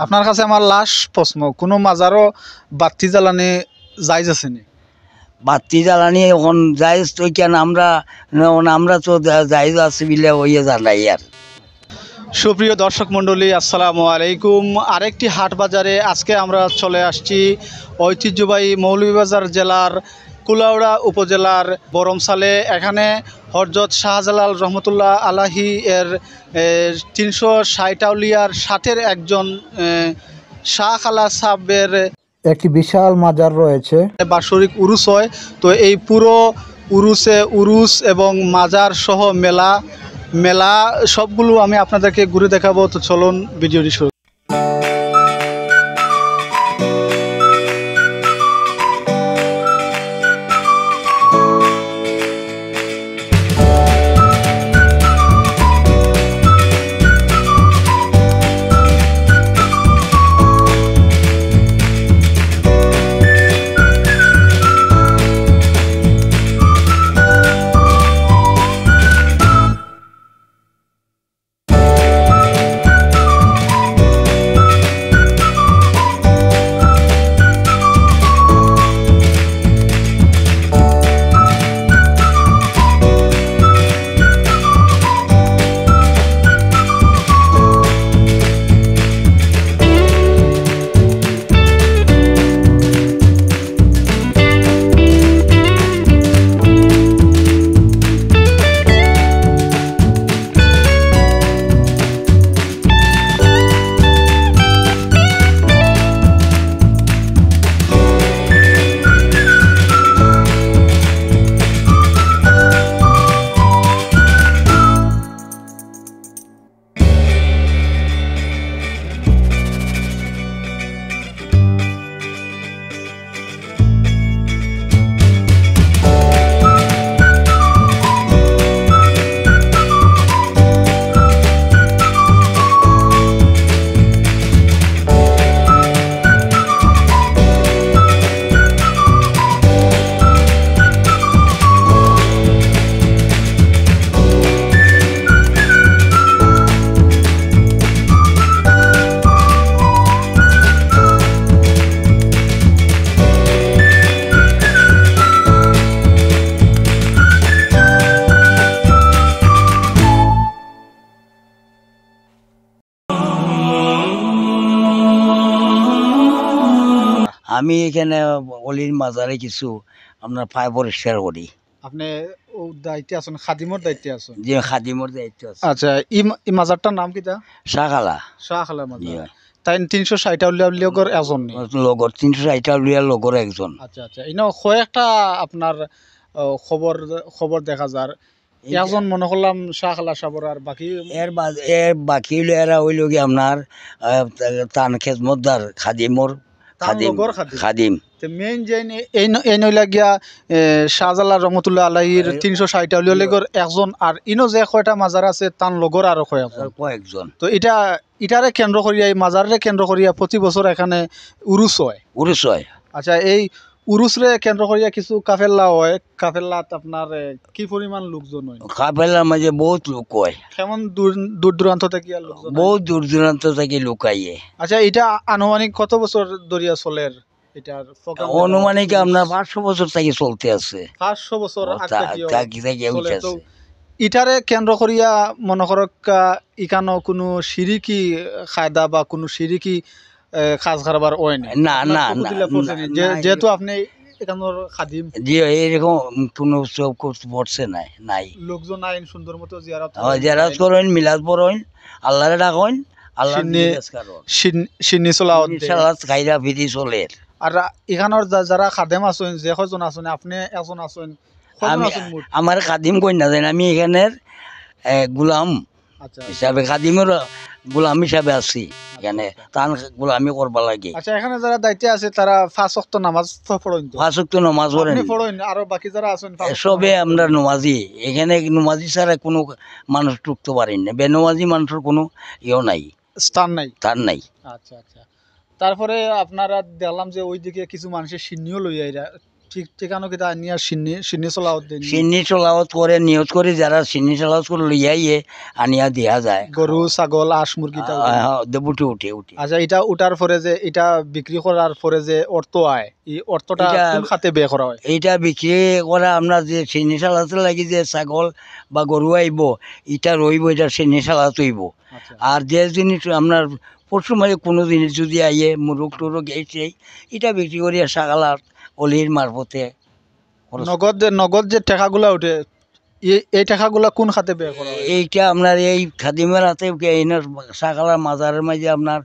আপনার কাছে আমার লাস্ট প্রশ্ন, কোনো মাজারও বাতি জ্বালানি জায়েজ আছে নি? বাতি জ্বালানি এখন জায়েজ তো কেন আমরা তো জায়েজ আছে বিলে হইয়া জানাই আর। সুপ্রিয় দর্শক মণ্ডলী, আসসালামু আলাইকুম। আরেকটি হাট বাজারে আজকে আমরা চলে আসছি ঐতিহ্যবাহী মৌলভীবাজার জেলার কুলাউড়া উপজেলার বরমসালে। এখানে হযরত শাহজালাল রহমতুল্লাহ আলাহি এর 360 আউলিয়ার ষাটের একজন শাহ খালা সাহেবের একটি বিশাল মাজার রয়েছে। বাৎসরিক উরুস হয়। তো এই পুরো উরুস এবং মাজার সহ মেলা সবগুলো আমি আপনাদেরকে ঘুরে দেখাবো। তো চলুন ভিডিওটি শুরু। আমি এখানে অলির মাজারে কিছু আপনার পায় পরিষ্কার করি। আপনি ও দায়িত্বে আছেন, খাদিমর দায়িত্বে আছেন? যে খাদিমর দায়িত্ব আছে। আচ্ছা, এই মাজারটার নাম কিটা? শাহখালা। শাহ খালা মাজার। তাই 360 আউলিয়ার একজন নি? লগর 360 আউলিয়ার লগর একজন। আচ্ছা আচ্ছা, ইনো কয়েকটা আপনার খবর দেখা যার একজন মনে করলাম শাহ খালা সাবর, আর বাকি এর বাকি হইলো এরা হইল কি আপনার তান খেজমতদার খাদিমর খাদিম। মেইন যে এই নইলা গিয়া শাহজালাল রহমতুল্লাহ আলাইহির 360 আউলিয়ার একজন, আর ইনো যে কয়টা মাজার আছে তান লগর আরো কয়েকজন। তো ইটারে কেন্দ্র করিয়া, এই মাজারে কেন্দ্র করিয়া প্রতি বছর এখানে উরুস হয়। আচ্ছা, এই উরুসরে কেন্দ্র করিয়া কিছু কাফেলা হয়। কাফেলাত আপনার কি পরিমাণ লোকজন হয়? কাফেলার মাঝে বহুত লোক হয়। কেমন দূর দূরান্ত থেকে লোকজন? বহুত দূর দূরান্ত থেকে লোক আইয়ে। আচ্ছা, এটা আনুমানিক কত বছর ধরিয়া চলের? এটার অনুমানিক আপনার 500 বছর থেকে চলতে আছে। 500 বছর তো ইটারে কেন্দ্র করিয়া মনে করক ইকানো কোনো সিরিকি খায়দা বা কোনো সিরিকি কাজ কারবার হয় না? না, যেহেতু আপনি এখানোর খাদিম, জি এরকম কোনো চোখ পড়ছে নাই। লোকজন আইন সুন্দর মতো জিয়ারত করেন, মিলাদ পড়েন, আল্লাহরে ডাকেন, আল্লাহ সিন্নি চলাও সালাত খাইরা ফিরি চলে। আর এখানোর যারা খাদেম আছেন, যে কয়জন আছেন, আপনি একজন আছেন, আমার খাদিম কই না জানেন, আমি এখানের গুলাম হিসাবে, খাদিমের গুলাম হিসাবে আছি এখানে, তান গুলামি করবা লাগে। আচ্ছা, এখানে যারা দায়িত্বে আছে তারা 5 ওয়াক্ত নামাজ তো পড়েন? 5 ওয়াক্ত নামাজ পড়েন, আর বাকি যারা আছেন সবে আমরা নমাজি। এখানে নমাজি ছাড়া কোনো মানুষ টুকতে পারেন না, বেনমাজি মানুষের কোনো ইয়ে নাই, স্থান নাই। আচ্ছা আচ্ছা, তারপরে আপনারা দেখলাম যে ওইদিকে কিছু মানুষের সিন্নিও লইয়া ঠিক ঠিকানো কিতা নিয়া সিন্নি সিন্নি চলাও দেন সিন্নি চলাওত করে নিয়ত করে যারা সিন্নি চলাওত করে লইয়াইয়ে আনিয়া দিয়া যায় গরু ছাগল হাঁস মুরগিটা উঠে উঠে উঠে আচ্ছা এটা উঠার পরে যে এটা বিক্রি করার পরে যে অর্থ আয় এই অর্থটা এটা- কোন খাতে ব্যয় করা হয় এইটা বিক্রি করা আমরা যে সিন্নি চালাতে লাগি যে ছাগল বা গরু আইব এটা রইব, এটা সিন্নি চালাতে হইব। আচ্ছা আর যে জিনিস আপনার পশু মানে কোনো জিনিস যদি আইয়ে মুরগ টুরগ এইছে এটা বিক্রি করিয়া ছাগালার অলির মারফতে খরচ। নগদ যে টাকাগুলা উঠে এই টাকাগুলা কোন খাতে ব্যয় করা হয় এইটা আপনার এই খাদিমের হাতে ছাগালার মাজারের মাঝে আপনার